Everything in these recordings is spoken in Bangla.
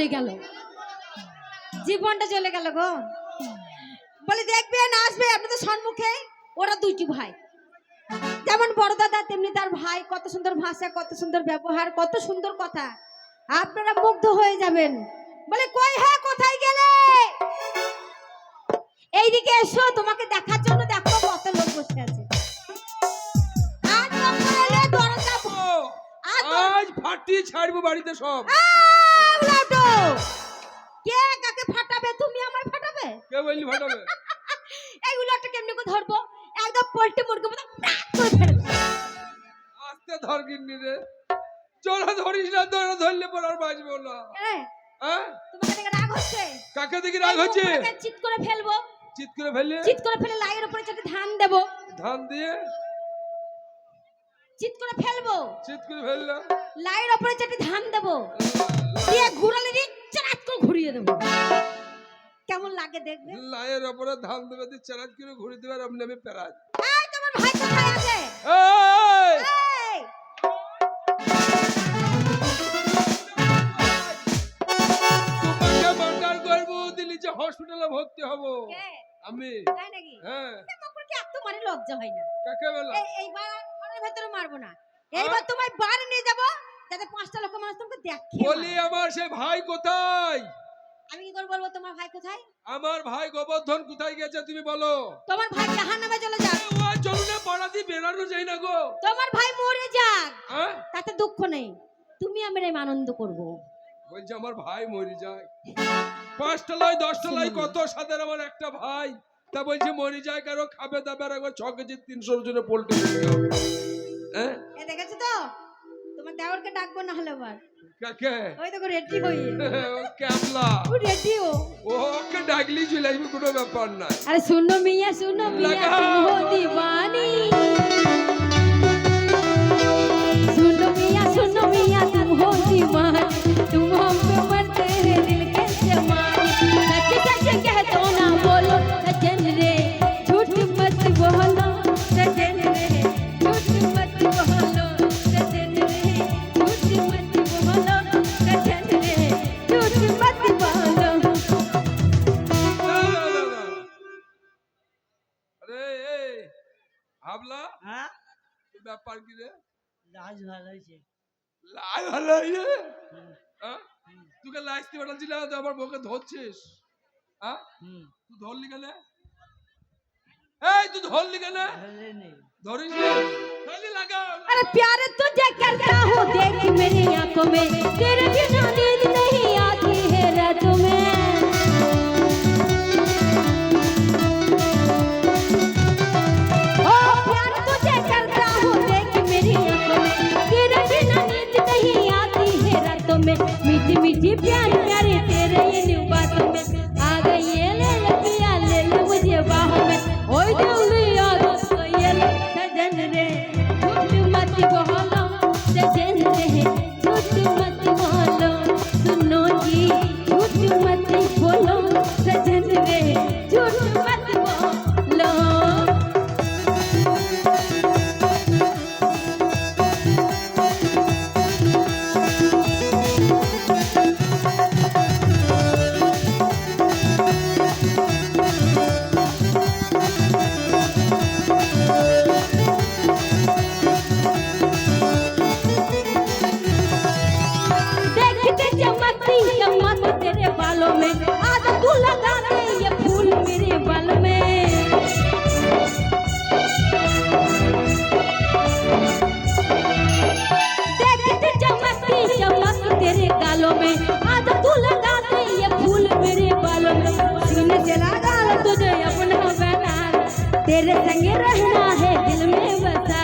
চলে গেল, জীবনটা চলে গেল গো। বলে দেখবেন আসবে আপনাদের সম্মুখে ওরা দুইটি ভাই, যেমন বড় দাদা তেমনি তার ভাই, কত সুন্দর ভাষা, কত সুন্দর ব্যবহার, কত সুন্দর কথা, আপনারা মুগ্ধ হয়ে যাবেন। বলে কই হ্যাঁ কোথায় গেলে, এইদিকে এসো, তোমাকে দেখার জন্য দেখো কত লোক বসে আছে। আজ ফাটি ছাড়বো বাড়িতে সব। কে কাকে ফাটাবে? তুমি আমায় ফাটাবে? কে বললি ফাটাবে? এইগুলো একটা কেমনে করে ধরবো, একদম পোল্ট্রি মুরগি মতো করে ফেলবো। আস্তে ধর গিন্নি রে, জোরে ধরিস না, জোরে ধরলে পর আর বাঁচবো না। হ্যাঁ তোমাকে দেখে রাগ হচ্ছে? কাকে দেখে রাগ হচ্ছে? চিৎ করে ফেলবো। চিৎ করে ফেললে? চিৎ করে ফেলে লাইয়ের উপরে চারটে ধান দেবো। ধান দিয়ে চিৎ করে ফেলবো। চিৎ করে ফেললাম, লাইয়ের উপরে চারটে ধান দেবো, দিয়ে ঘুরালে দিয়ে চারাত করে ঘুরিয়ে দেবো। কেমন লাগে দেখবে? লাইয়ের উপরে ধান দেবে, দিয়ে চারাত করে ঘুরিয়ে দেবে, আর আমি প্যারাজ। এই তোমার ভাই কোথায় আছে? এই এই তোমাকে মার্ডার করবো, দিল্লি যে হসপিটালে ভর্তি হব আমি। তাই নাকি? হ্যাঁ তোমার কি এত মানে লজ্জা হয় না? কাকে বলো? এইবার ঘরের ভেতরে মারবো না, এইবার তোমায় বাড়ি নিয়ে যাবো, যাতে 5টা লোক মানুষ তোমাকে দেখে। বলি আমার সে ভাই কোথায়? আমি কি করে বলবো তোমার ভাই কোথায়? আমার ভাই গোবর্ধন কোথায় গেছে তুমি বলো। তোমার ভাই জাহান্নামে চলে যাক। ও চলুনে পাড়া দিয়ে বেরানো যায় না গো। তোমার ভাই মরে যাক, হ্যাঁ তাতে দুঃখ নেই, তুমি আমরা আনন্দ করব। বলছে আমার ভাই মরে যায়, 5টা লাই 10টা লাই কত সাদের আমার একটা ভাই, তা বলছে মরে যায় কারো খাবে দাবে, আর একবার 6 কেজি 300 জনের পোল্ট্রি দিতে হবে। হ্যাঁ এ দেখেছো তো, তোমার দেওরকে ডাকবো না হলে আবার। কাকে? ওই দেখো রেডি হয়ে, ও ক্যাবলা, ও রেডি ও, ওকে ডাকলি চলে আসবে, কোনো ব্যাপার না। আরে শুনো মিয়া তুম হো দিवानी, सुनो मिया तुम हो दीवानी, तुम हम पे मरते हैं दिल के जमाने, सच सच कह दो ना बोलो सजन रे, झूठ मत बोलो सजन रे, झूठ मत बोलो सजन रे, झूठ मत बोलो सजन रे, झूठ मत बोलो। আরে এই হাবলা, হ্যাঁ ব্যাপার কি রে? লাজ ভালো হয়েছে। লাই ভালো ইয়ে, হ্যাঁ তুই লাইস্তি বাটালছিস না, তুই আমার বউকে ধরছিস। হ্যাঁ তুই ধরলি কেন? এই তুই ধরলি কেন? ধরিস না, ধরলি লাগা। अरे प्यार तुझे करता हूँ देख मेरी आंखों में, तेरे बिना नींद नहीं आती है रातों में, ओ प्यार तुझे करता हूँ देख मेरी आंखों में, तेरे बिना नींद नहीं आती है रातों में, मीठी मीठी प्यार प्यारे तेरे इन बातों में, आ गई ये ले ले पिया ले ले मुझे बाहों में, ओए दिल यादों को ये ले सजन रे, झूठ मत बोलो सजन रे, झूठ मत बोलो, सुनो जी झूठ मत बोलो सजन रे, झूठ मत बोलो। देखते चमकती चमक तेरे बालों में, आज तू लगा दे ये फूल मेरे बाल में, देखते चमकती चमक तेरे गालों में, आज तू लगा दे ये फूल मेरे बालों में, सीने से लगा लो तुझे अपना बना, तेरे संग रहना है दिल में बसा,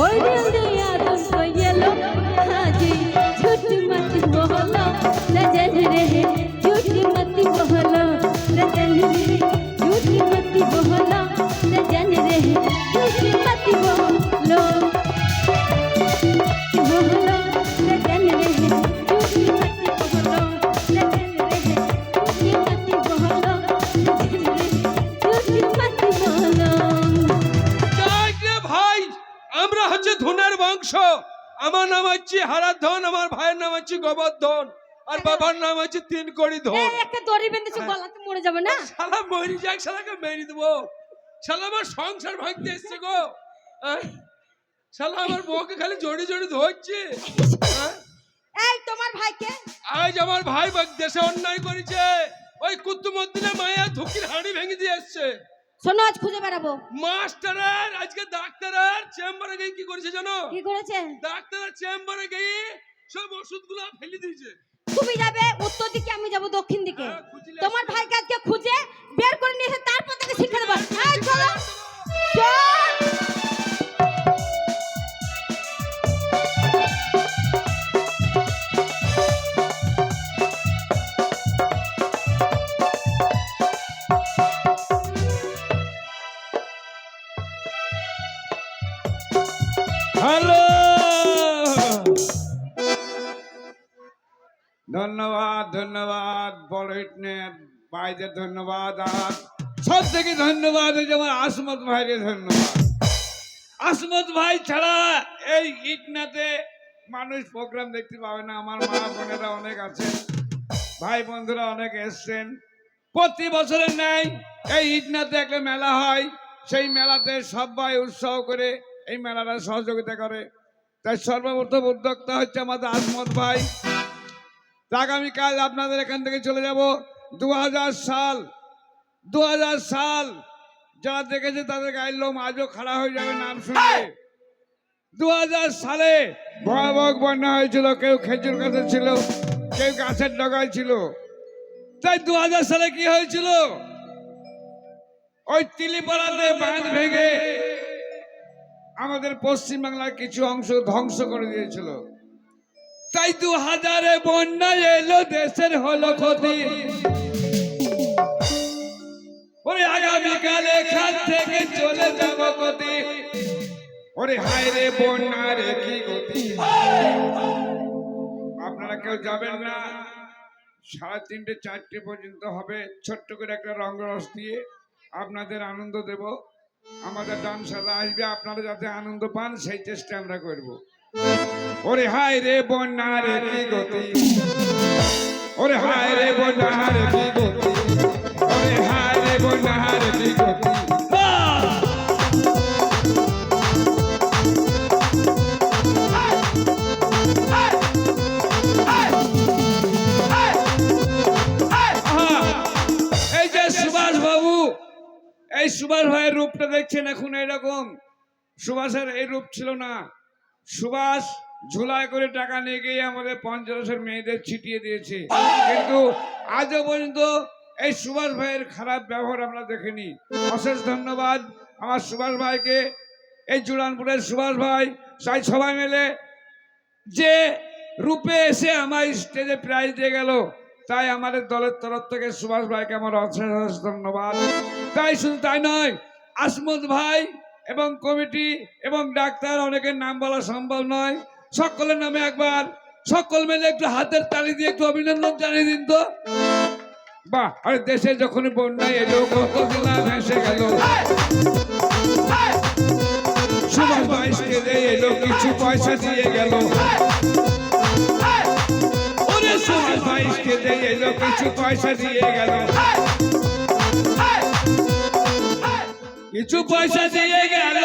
ओए दिल दिया तुमको ये लो हाँ जी, झूठ मत बोलो सजन रे, झूठ मत बोलो सजन रे, झूठ मत बोलो सजन रे, झूठ मत बोलो बोलो सजन रे, झूठ मत बोलो सजन रे, झूठ मत बोलो सजन रे, झूठ मत बोलो। দেখ রে ভাই, আমরা হচ্ছে ধনের বংশ, আমার নাম হচ্ছে হারাধন, আমার ভাইয়ের নাম হচ্ছে গোবর্ধন। আর বাবার নাম হচ্ছে 3 কোটি ধন। এই একটা দড়ি বেঁধেছে গলাতে মরে যাবে না? শালা মরি যাক, শালাকে মেরে দেবো। শালা আমার সংসার ভাঙতে এসছে গো। শালা আমার বউকে খালি জড়ি জড়ি ধরছে। এই তোমার ভাইকে? আজ আমার ভাই দেশে অন্যায় করেছে। ওই কুতুবউদ্দিনের মায়া ধুকির হাড়ি ভেঙে দিয়ে এসছে। শোনো, আজ খুঁজে বেড়াবো। মাস্টারের আজকে ডাক্তারের চেম্বারে গিয়ে কি করেছে জানো? কি করেছে? ডাক্তারের চেম্বারে গিয়ে সব ওষুধগুলো ফেলে দিয়েছে। তুমি যাবে উত্তর দিকে, আমি যাব দক্ষিণ দিকে। হ্যাঁ, খুঁজলে তোমার আসবে। ভাইকে আজকে খুঁজে বের করে নিয়ে এসে তারপর তাকে শিক্ষা দেবো। এই চলো, চল। হ্যালো, ধন্যবাদ ধন্যবাদ বড় ইন্টারনেট ভাইদের ধন্যবাদ। আর সব থেকে ধন্যবাদ হচ্ছে আমার আসমত ভাইকে ধন্যবাদ। আসমত ভাই ছাড়া এই ইটনাতে মানুষ প্রোগ্রাম দেখতে পাবে না। আমার মা বোনেরা অনেক আছেন, ভাই বন্ধুরা অনেক এসছেন। প্রতি বছরের ন্যায় এই ইটনাতে একটা মেলা হয়, সেই মেলাতে সবাই উৎসাহ করে এই মেলাটা সহযোগিতা করে। তাই সর্বপ্রথম উদ্যোক্তা হচ্ছে আমাদের আসমত ভাই। আগামীকাল আপনাদের এখান থেকে চলে যাব 2000 সাল। যারা দেখেছে তাদের গায়ের লোম আজও খাড়া হয়ে যাবে নাম শুনলে। 2000 সালে ভয়াবহ বন্যা হয়েছিল। কেউ খেজুর গাছে ছিল, কেউ গাছের ডগায় ছিল। তাই 2000 সালে কি হয়েছিল? ওই তিলিপাড়াতে বাঁধ ভেঙে আমাদের পশ্চিমবাংলার কিছু অংশ ধ্বংস করে দিয়েছিল। তাই 2000-এ বন্যা এলো, দেশের হলো ক্ষতি। ওরে আগামীকাল এখান থেকে চলে যাব গতি। ওরে হায় রে বন্যা রে কি গতি। আপনারা কেউ যাবেন না, 3:30 4টে পর্যন্ত হবে। ছোট্ট করে একটা রঙ্গরস দিয়ে আপনাদের আনন্দ দেব। আমাদের ডান্সাররা আসবে, আপনারা যাতে আনন্দ পান সেই চেষ্টা আমরা করব। ওরে হায় রে বন্যা রে কি গতি, ওরে হায় রে বন্যা রে কি গতি, ওরে হায় রে বন্যা রে কি গতি। এই যে সুভাষ বাবু, এই সুভাষ ভাইয়ের রূপটা দেখছেন এখন এরকম। সুভাষের এই রূপ ছিল না। সুভাষ ঝুলায় করে টাকা নিয়ে গিয়ে আমাদের পঞ্চরসের মেয়েদের ছিটিয়ে দিয়েছে, কিন্তু আজও পর্যন্ত এই সুভাষ ভাইয়ের খারাপ ব্যবহার আমরা দেখিনি। অশেষ ধন্যবাদ আমার সুভাষ ভাইকে, এই জুড়ানপুরের সুভাষ ভাই। তাই সবাই মিলে যে রূপে এসে আমার স্টেজে প্রাইজ দিয়ে গেল, তাই আমাদের দলের তরফ থেকে সুভাষ ভাইকে আমার অশেষ ধন্যবাদ। তাই শুধু তাই নয়, আসমত ভাই এবং কমিটি এবং ডাক্তার, অনেকের নাম বলা সম্ভব নয়, সকলের নামে একবার সকল মিলে একটু হাতের তালি দিয়ে একটু অভিনন্দন জানিয়ে দিন তো। বাহ, আরে দেশে যখন বন্যায় এলো, কত জেলা ভেসে গেল। সুভাষ ভাই স্টেজে এলো, কিছু পয়সা দিয়ে গেল। ওরে সুভাষ ভাই স্টেজে এলো, কিছু পয়সা দিয়ে গেল। কিছু পয়সা দিয়ে গেল,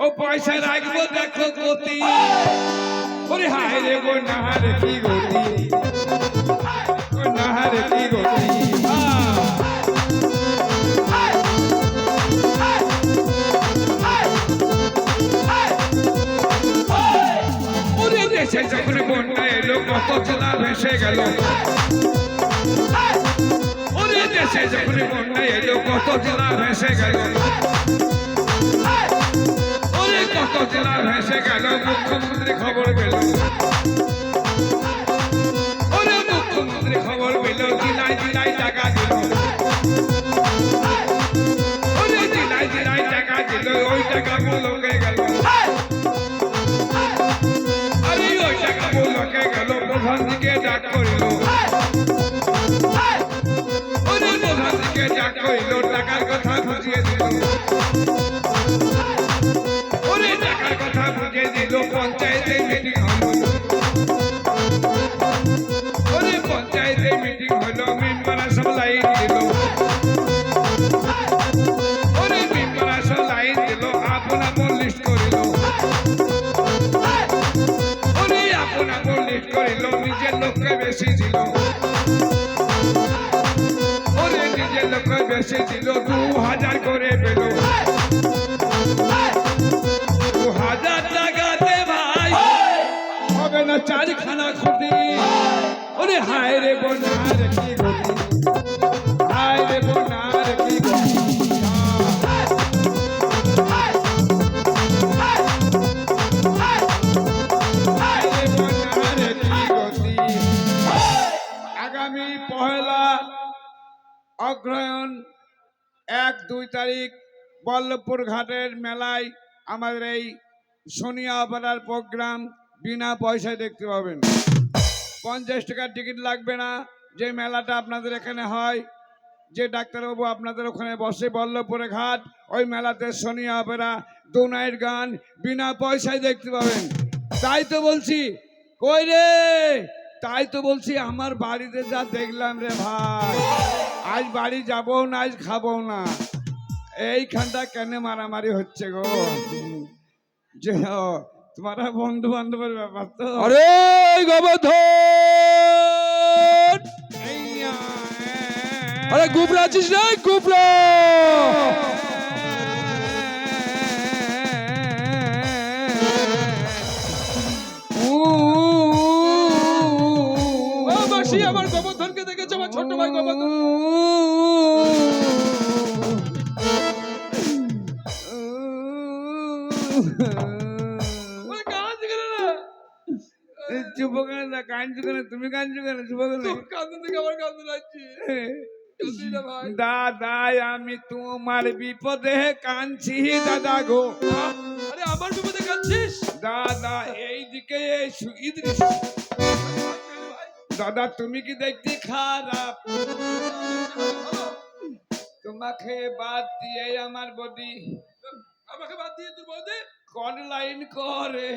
ও পয়সা রাখবো দেখো গতি। ওরে হায় রে বন্যা রে কি গতি, বন্যা রে কি গতি। ওরে দেশে যখন বন্যা এলো, কত জেলা ভেসে গেল। ওরে দেশে যখন বন্যা এলো, কত জেলা ভেসে গেল। ওরে কত জেলা ভেসে গেল, মুখ্যমন্ত্রী খবর পেল। ওরে মুখ্যমন্ত্রী খবর পেল, জেলায় জেলায় টাকা দিল। ওরে জেলায় জেলায় টাকা দিল, ওই টাকা লোকে গেল। আরে ওই টাকা লোকে গেল, প্রধানজিকে ডাক করিল। ওরে প্রধানজিকে ডাক করিল, টাকার কথা বুঝিয়ে দিল। ওরে টাকার কথা বুঝিয়ে দিল, পঞ্চায়েতে মিটিং হল। বেশি দিল, ওরে নিজের লোকে বেশি দিল, 2000 করে পেল। 2000 টাকাতে ভাই হবে না 4 খানা খুঁটি। ওরে হায় রে বোনার কি গতি, হায় রে বোনার কি গতি। আগামী 1 অগ্রহায়ণ 1-2 তারিখ বল্লভপুর ঘাটের মেলায় আমাদের এই সোনিয়া অপেরার প্রোগ্রাম বিনা পয়সায় দেখতে পাবেন। 50 টাকার টিকিট লাগবে না। যে মেলাটা আপনাদের এখানে হয়, যে ডাক্তারবাবু আপনাদের ওখানে বসে বল্লভপুরে ঘাট, ওই মেলাতে সোনিয়া অপেরা 2 নাইট গান বিনা পয়সায় দেখতে পাবেন। তাই তো বলছি, কই রে, তাই তো বলছি আমার বাড়িতে যা দেখলাম রে ভাই, আজ বাড়ি যাবো না, আজ খাবো না। এইখানটা কেন মারামারি হচ্ছে গো? যে তোমার বন্ধু বান্ধবের ব্যাপার তো। আরে গোবর্ধন, আরে গুবরা আছিস না? গুবরা মাসি, আমার গোবর্ধনকে দেখেছো? আমার ছোট ভাই গোবর্ধন। চুপ করে না, কাঁদছো কেন তুমি? কাঁদছো কেন? চুপ করে কান্দন থেকে আমার কান্দন লাগছে। দাদা আমি তোমার বিপদে কাঁদছি দাদা গো। আরে আমার বিপদে কাঁদছিস? দাদা এইদিকে ইদ্রিস। দাদা তুমি কি দেখতে খারাপ? তোমাকে বাদ দিয়ে আমার বডি, আমাকে বাদ দিয়ে তোর বৌদি কোন লাইন করে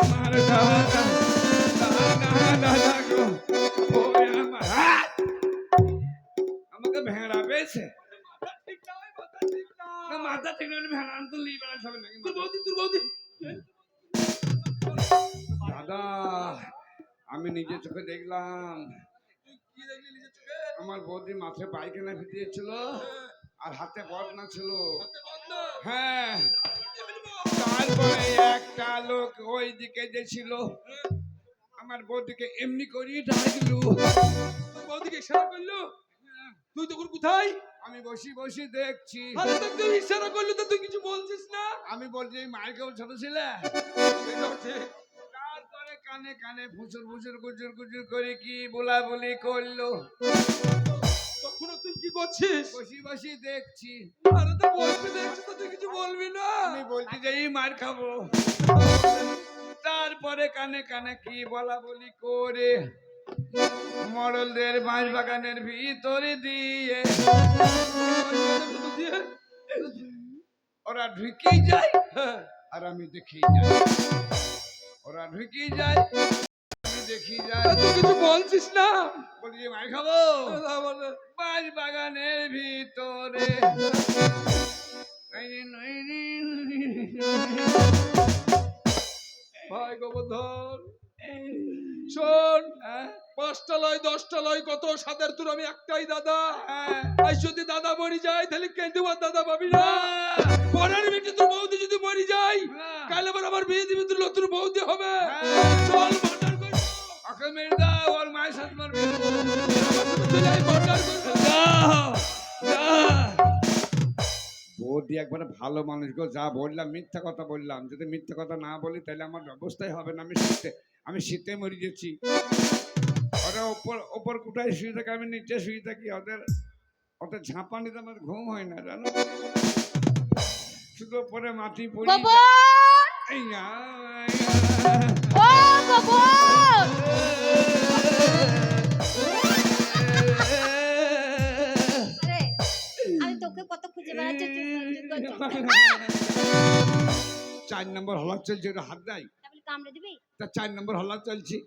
আমার দাদা, দাদা গো, আমাকে ভেড়া পেয়েছে। মাথা ঠিক না, ভেড়া তো লিবে না সব নাকি। তোর বৌদি দাদা আমি নিজের চোখে দেখলাম, কি দেখলি নিজের চোখে? আমার বৌদি মাথায় পায়খানা ফিটিয়েছিল আর হাতে বদনা ছিল। হাতে বাঁধনা? হ্যাঁ, তারপরে একটা লোক ওই দিকে যে ছিল আমার বৌদিকে এমনি করিয়ে ডাকলো। তোর বৌদিকে ইশারা করলো? তুই তখন কোথায়? আমি বসি বসি দেখছি। আরে তো তুই ইশারা করলি তো তুই কিছু বলছিস না? আমি বলছি মায়ের কেউ ছোট ছিলে। এটাও ঠিক। তারপরে কানে কানে ফুসুর ফুসুর গুজুর গুজুর করে কি বলা বলি করলো। তখনও তুই কি করছিস? বসি বসি দেখছি। আরে তো বলবি, দেখছিস তো তুই কিছু বলবি না? আমি বলছি যে এই মার খাবো। তারপরে কানে কানে কি বলা বলি করে মরলদের বাঁশ বাগানের ভিতরে দিয়ে ওরা ঢুকে যায় আর আমি দেখি যাই। ওরা ঢুকে যায়, আমি দেখি যাই। তুই কিছু বলছিস না? বলি যে মার খাবো। বাঁশ বাগানের ভিতরে ভাই গোবর্ধন শোন, 5টা লয় 10টা লয় কত সাদের তোর আমি একটাই দাদা। আজ যদি দাদা মরি যায় তাহলে কেঁদে দাদা পাবি না। পরের মিনিটে তোর বৌদি যদি মরি যায় কাল আবার আমার বিয়ে দিবি, তোর নতুন বৌদি হবে। চল মার্ডার কর, ওকে মেরে দাও, ওর মায়ের সাথে মারবে। মার্ডার কর। বৌদি একবারে ভালো মানুষ গো, যা বললাম মিথ্যা কথা বললাম। যদি মিথ্যা কথা না বলি তাহলে আমার ব্যবস্থাই হবে না। আমি শীতে মরে গেছি। ওরা ওপর কোথায় শুয়ে থাকে, আমি নিচে শুয়ে থাকি। ওদের ঝাঁপানিতে আমার ঘুম হয় না জানো, শুধু পরে মাটি পড়ি। এই না আমি তোকে কত খুঁজে বেড়াচ্ছি। 4 নম্বর হলার চলছে, ওটা হাত দেয় কামড়ে দিবি? তা 4 নম্বর হলার চলছে।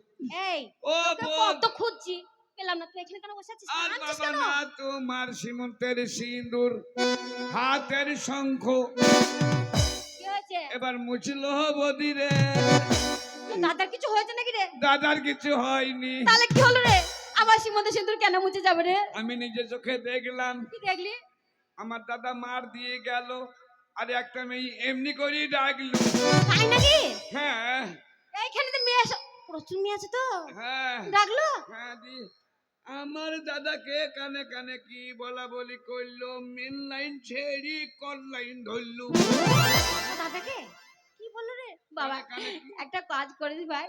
এই ও কত খুঁজছি, পেলাম না। তুই এখানে কেন বসে আছিস? আর বাবা না, তোমার সীমন্তের সিঁদুর হাতের শঙ্খ কি হয়েছে? এবার মুছলো বদি রে। দাদার কিছু হয়েছে নাকি রে? দাদার কিছু হয়নি। তাহলে কি হলো রে? আমার সীমন্ত সিঁদুর কেন মুছে যাবে রে? আমি নিজে চোখে দেখলাম কি দেখলি? আমার দাদা মার দিয়ে গেল, আর একটা মেয়ে এমনি করেই ডাকলো। তাই নাকি? হ্যাঁ এইখানে তো মেয়ে প্রচুর মেয়ে আছে তো, হ্যাঁ ডাকলো? হ্যাঁ দি আমার দাদাকে কানে কানে কি বলা বলি করলো, মেন লাইন ছেড়ি কল লাইন ধরলো। দাদাকে কি বললো রে? বাবা কানে কানে কি? একটা কাজ করিস ভাই,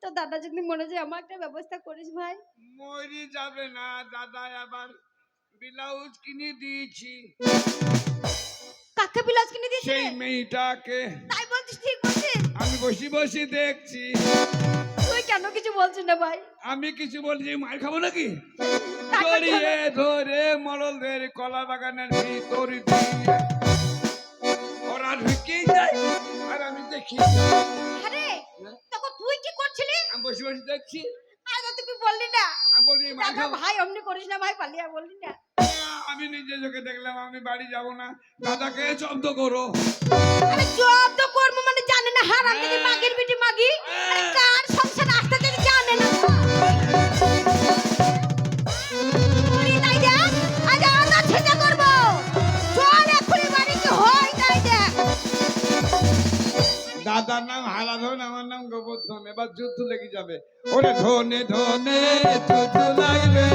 তো দাদা যদি মনে যায় আমার একটা ব্যবস্থা করিস ভাই। মরি যাবে না, দাদা আবার ব্লাউজ কিনে দিয়েছি কাকে বিলাস কিনে দিয়েছিস সেই রে? মেয়েটাকে। তাই বলছিস? ঠিক বলছিস? আমি বসে বসে দেখছি। তুই কেন কিছু বলছিস না ভাই? আমি কিছু বলছি মার খাবো নাকি? তারপর কি জড়িয়ে হলো? ধরে মরলদের কলা বাগানের ভিতর দিয়ে ওরা ঢুকেই যায় আর আমি দেখি। আরে তখন তুই কি করছিলি? আমি বসে বসে দেখছি। আগে তুই বললি না? আমি বলি মার দাদা খাবো। ভাই অমনি করিস না ভাই, পালিয়ে বললি না? আমি নিজে চোখে দেখলাম, আমি বাড়ি যাব না, দাদাকে জব্দ করো। আরে জব্দ করবো মানে জানে না হারাম দিদি মাগির বিটি মাগি? আরে কার সংসার আসতে দিদি জানে না? করি নাই দেখ, আজ আমরা ছেঁচা করবো। চল এক্ষুনি বাড়ি কি হয় তাই দেখ। দাদার নাম হারাধন, আমার নাম গোবর্ধন। এবার যুদ্ধ লেগে যাবে। ওরে ধনে ধনে যুদ্ধ লাগবে।